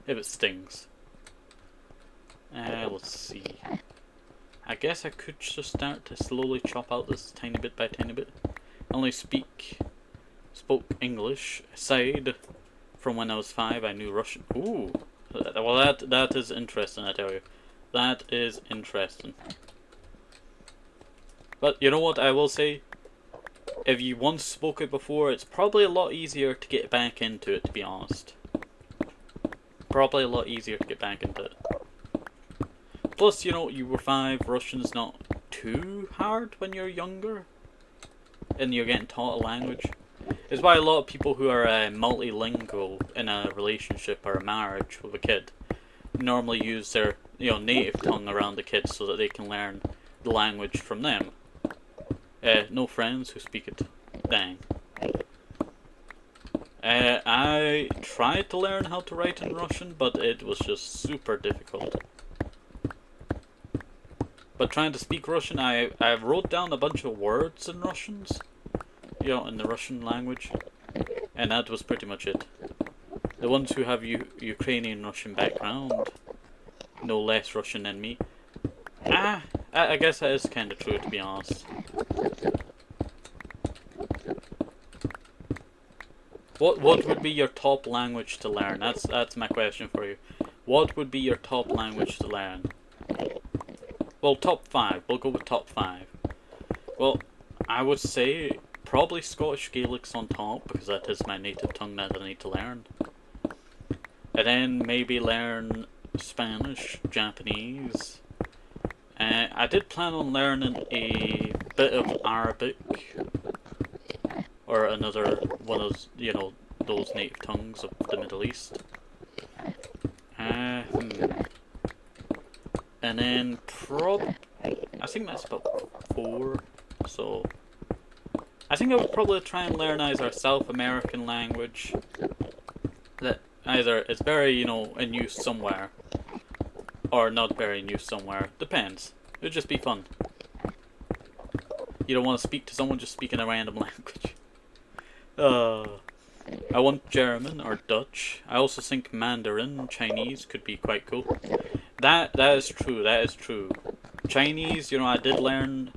if it stings. Let's see. I guess I could just start to slowly chop out this tiny bit by tiny bit. I only spoke English. Aside from when I was 5, I knew Russian. Ooh, well that is interesting. I tell you, that is interesting. But you know what I will say? If you once spoke it before, it's probably a lot easier to get back into it. To be honest, probably a lot easier to get back into it. Plus, you know, you were 5. Russian's not too hard when you're younger, and you're getting taught a language. It's why a lot of people who are multilingual in a relationship or a marriage with a kid normally use their native tongue around the kids so that they can learn the language from them. No friends who speak it. Dang. I tried to learn how to write in Russian, but it was just super difficult. But trying to speak Russian, I wrote down a bunch of words in Russians, in the Russian language, and that was pretty much it. The ones who have Ukrainian Russian background know less Russian than me. I guess that is kind of true, to be honest. What would be your top language to learn? That's my question for you. What would be your top language to learn? Well, top 5. We'll go with top 5. Well, I would say probably Scottish Gaelic's on top, because that is my native tongue that I need to learn. And then maybe learn Spanish, Japanese. I did plan on learning a bit of Arabic, or another one of those native tongues of the Middle East. And then I think that's about 4. So I think I would probably try and learn either a South American language that either is very in use somewhere, or not very in use somewhere. Depends. It would just be fun. You don't want to speak to someone, just speak in a random language. I want German or Dutch. I also think Mandarin, Chinese could be quite cool. That is true. That is true. Chinese, I did learn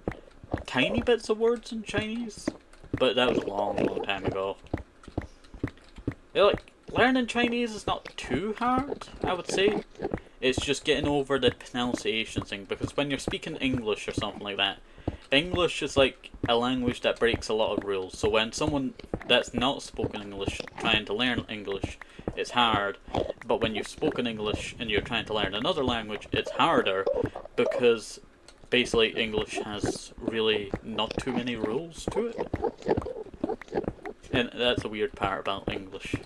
tiny bits of words in Chinese, but that was a long time ago. Learning Chinese is not too hard, I would say. It's just getting over the pronunciation thing, because when you're speaking English or something like that, English is like a language that breaks a lot of rules. So when someone that's not spoken English trying to learn English, it's hard. But when you've spoken English and you're trying to learn another language, it's harder, because basically English has really not too many rules to it. And that's the weird part about English.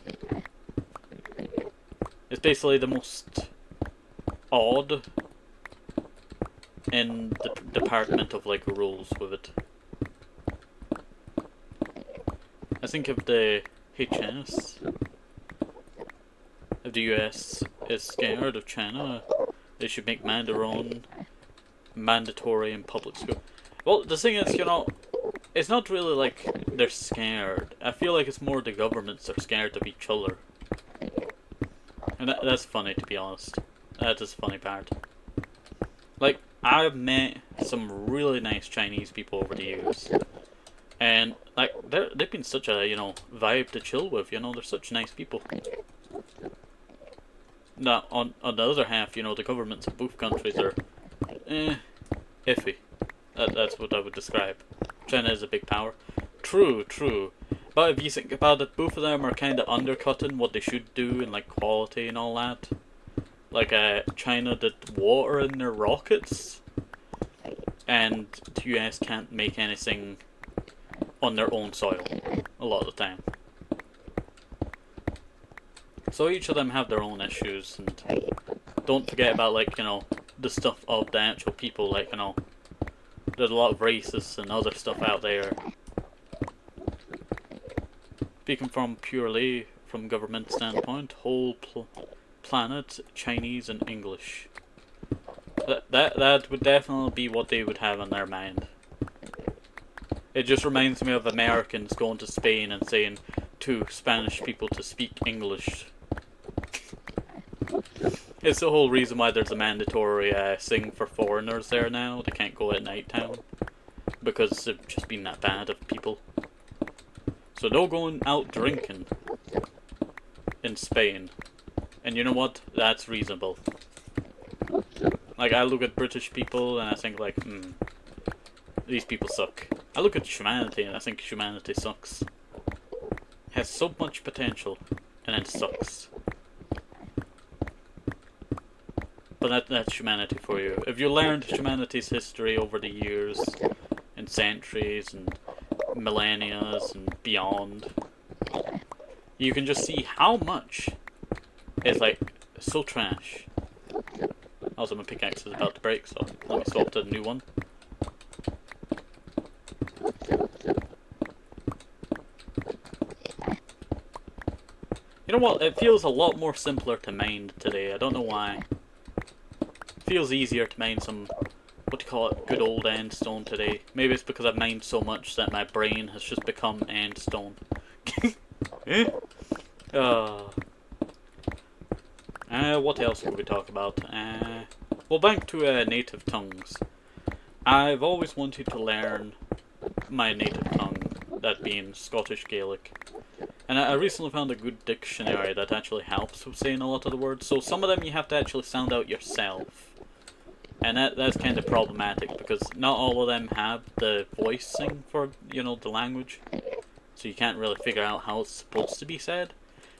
It's basically the most odd in the department of rules with it. I think if the HS, if the US is scared of China, they should make Mandarin mandatory in public school. Well, the thing is, it's not really like they're scared. I feel like it's more the governments are scared of each other. And that's funny, to be honest. That is the funny part. I've met some really nice Chinese people over the years. And, they've been such a, vibe to chill with, they're such nice people. Now, on the other half, the governments of both countries are, iffy. That's what I would describe. China is a big power. True. But if you think about it, both of them are kind of undercutting what they should do in, quality and all that. China did water in their rockets, and the US can't make anything on their own soil a lot of the time. So each of them have their own issues, and don't forget about the stuff of the actual people. There's a lot of racists and other stuff out there. Speaking purely from government standpoint, whole planet, Chinese and English. That would definitely be what they would have on their mind. It just reminds me of Americans going to Spain and saying to Spanish people to speak English. It's the whole reason why there's a mandatory thing for foreigners there now. They can't go at night town. Because it's just been that bad of people. So no going out drinking in Spain. And you know what? That's reasonable. Like, I look at British people and I think like, these people suck. I look at humanity and I think humanity sucks. Has so much potential and then sucks. But that's humanity for you. If you learned humanity's history over the years, and centuries, and millennia, and beyond, you can just see how much is like so trash. Also, my pickaxe is about to break, so let me swap to the new one. You know what? It feels a lot more simpler to mine today. I don't know why. Feels easier to mine some, what do you call it, good old endstone today. Maybe it's because I've mined so much that my brain has just become endstone. What else could we talk about? Well, back to native tongues. I've always wanted to learn my native tongue, that being Scottish Gaelic. And I recently found a good dictionary that actually helps with saying a lot of the words. So some of them you have to actually sound out yourself. And that's kind of problematic because not all of them have the voicing for, you know, the language. So you can't really figure out how it's supposed to be said.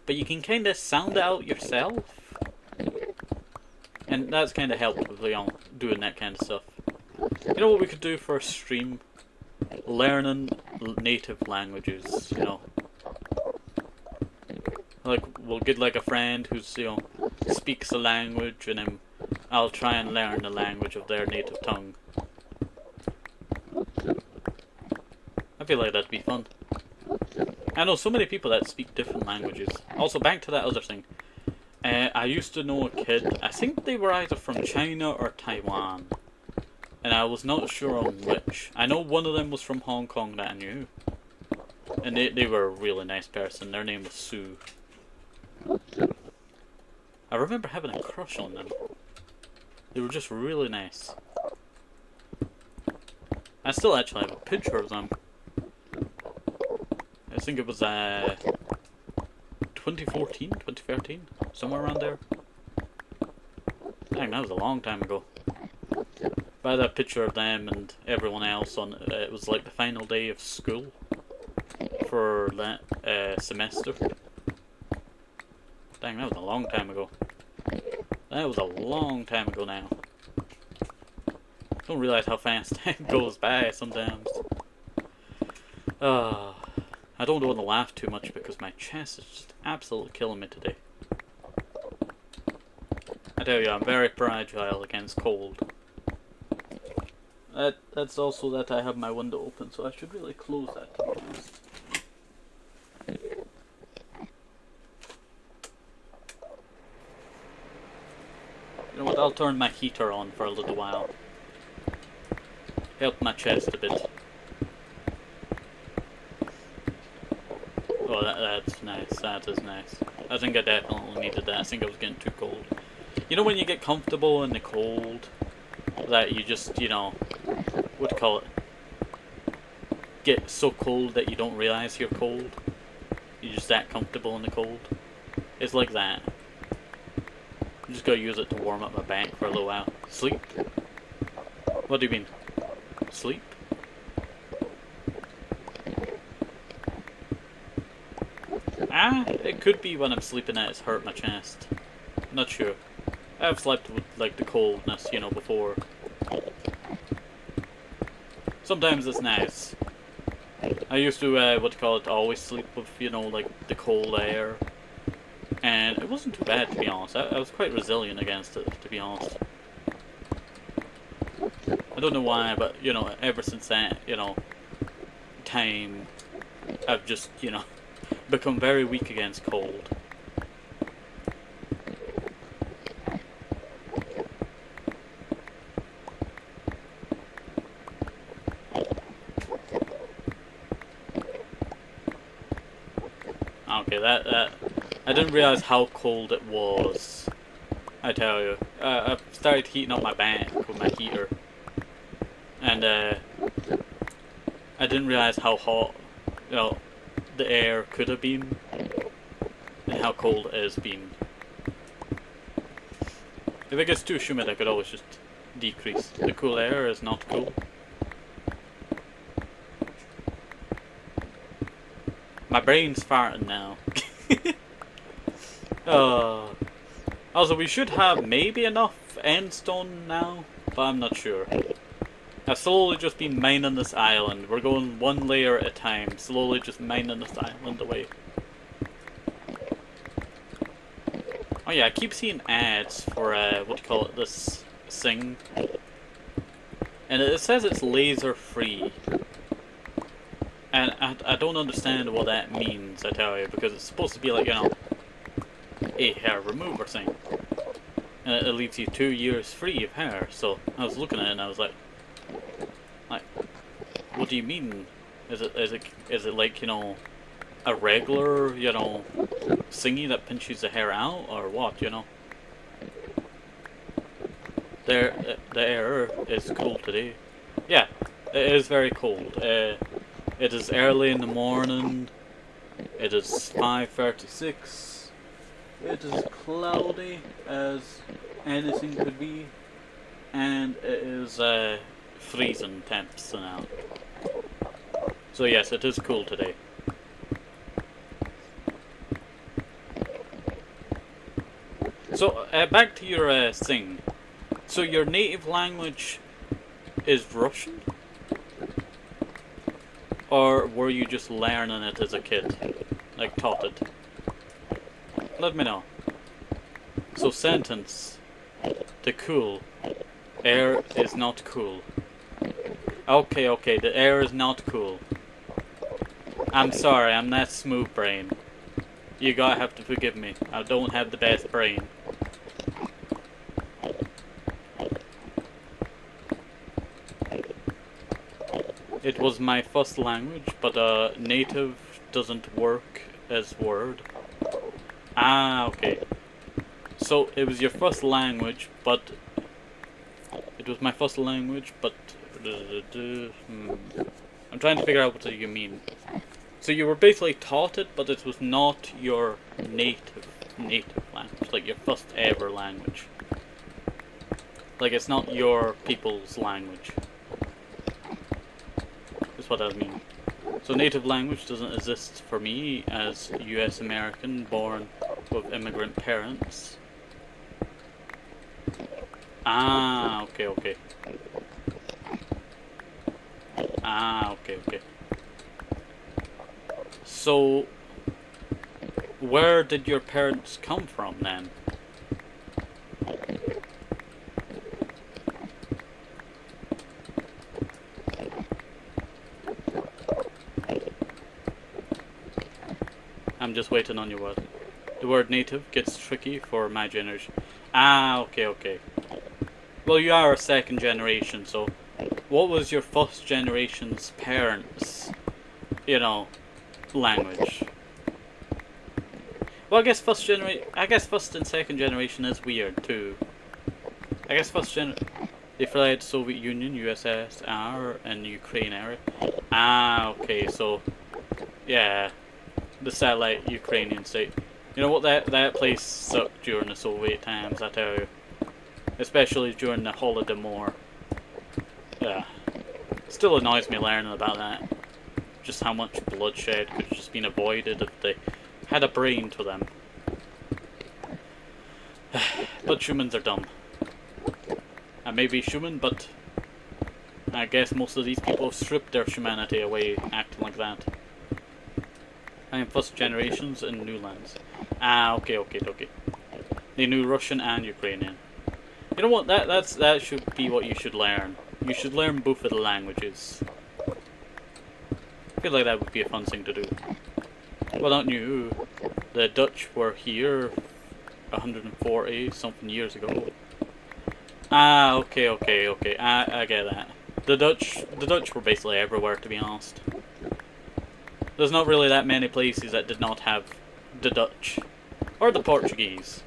But you can kind of sound it out yourself. And that's kind of helped with, you know, doing that kind of stuff. You know what we could do for a stream? Learning native languages, you know. Like, we'll get like a friend who's, you know, speaks the language, and then I'll try and learn the language of their native tongue. I feel like that'd be fun. I know so many people that speak different languages. Also, back to that other thing. I used to know a kid, I think they were either from China or Taiwan. And I was not sure on which. I know one of them was from Hong Kong that I knew. And they were a really nice person. Their name was Sue. I remember having a crush on them. They were just really nice. I still actually have a picture of them. I think it was 2014, 2013, somewhere around there. Dang, that was a long time ago. But I had a picture of them and everyone else on it was like the final day of school for that semester. Dang, that was a long time ago. That was a long time ago now. Don't realize how fast time goes by sometimes. I don't want to laugh too much because my chest is just absolutely killing me today. I tell you, I'm very fragile against cold. That's also that I have my window open, so I should really close that, to be honest. You know what, I'll turn my heater on for a little while. Help my chest a bit. Oh, that's nice, that is nice. I think I definitely needed that, I think I was getting too cold. You know when you get comfortable in the cold, that you just, you know, what do you call it? Get so cold that you don't realize you're cold. You're just that comfortable in the cold. It's like that. I'm just gonna use it to warm up my back for a little while. Sleep? What do you mean? Sleep? It could be when I'm sleeping that it's hurt my chest. Not sure. I've slept with like the coldness, you know, before. Sometimes it's nice. I used to, what do you call it, always sleep with, you know, like the cold air. And it wasn't too bad, to be honest. I was quite resilient against it, to be honest. I don't know why, but, you know, ever since that, you know, time, I've just, you know, become very weak against cold. Okay, that I didn't realize how cold it was. I tell you. I've started heating up my bank with my heater. And I didn't realize how hot, you know, the air could have been. And how cold it has been. If it gets too humid, I could always just decrease. The cool air is not cool. My brain's farting now. Also, we should have maybe enough endstone now, but I'm not sure. I've slowly just been mining this island. We're going one layer at a time, slowly just mining this island away. Oh yeah, I keep seeing ads for, what do you call it, this thing. And it says it's laser free. And I don't understand what that means, I tell you, because it's supposed to be like, you know, a hair remover thing. And it leaves you 2 years free of hair, so I was looking at it and I was like, what do you mean? Is it like, you know, a regular, you know, thingy that pinches the hair out, or what, you know? The air is cold today. Yeah, it is very cold. It is early in the morning. It is 5:36. It is cloudy as anything could be, and it is freezing temps now. So yes, it is cool today. So back to your thing. So your native language is Russian? Or were you just learning it as a kid? Like taught it? Let me know. So sentence. The cool. Air is not cool. Okay, the air is not cool. I'm sorry, I'm that smooth brain. You gotta have to forgive me. I don't have the best brain. It was my first language, but native doesn't work as word. Ah, okay. So it was your first language, but it was my first language, but I'm trying to figure out what you mean. So you were basically taught it, but it was not your native language, like your first ever language. Like it's not your people's language. That's what I mean. So native language doesn't exist for me as US American born with immigrant parents. Ah, okay. Ah, okay. So, where did your parents come from then? I'm just waiting on your word. The word native gets tricky for my generation. Ah, okay. Well, you are a second generation, so what was your first generation's parents, you know, language? Well, I guess first and second generation is weird too. I guess they fled Soviet Union, USSR, and Ukraine area. Ah, okay, so yeah, the satellite Ukrainian state. You know what, that place sucked during the Soviet times, I tell you. Especially during the Holodomor. Yeah. Still annoys me learning about that. Just how much bloodshed could have just been avoided if they had a brain to them. But humans are dumb. I may be human, but I guess most of these people have stripped their humanity away acting like that. I am first generations in new lands. Ah, okay. They knew Russian and Ukrainian. You know what? That should be what you should learn. You should learn both of the languages. I feel like that would be a fun thing to do. Well, not new. The Dutch were here 140 something years ago. Ah, okay. I get that. The Dutch were basically everywhere, to be honest. There's not really that many places that did not have the Dutch or the Portuguese.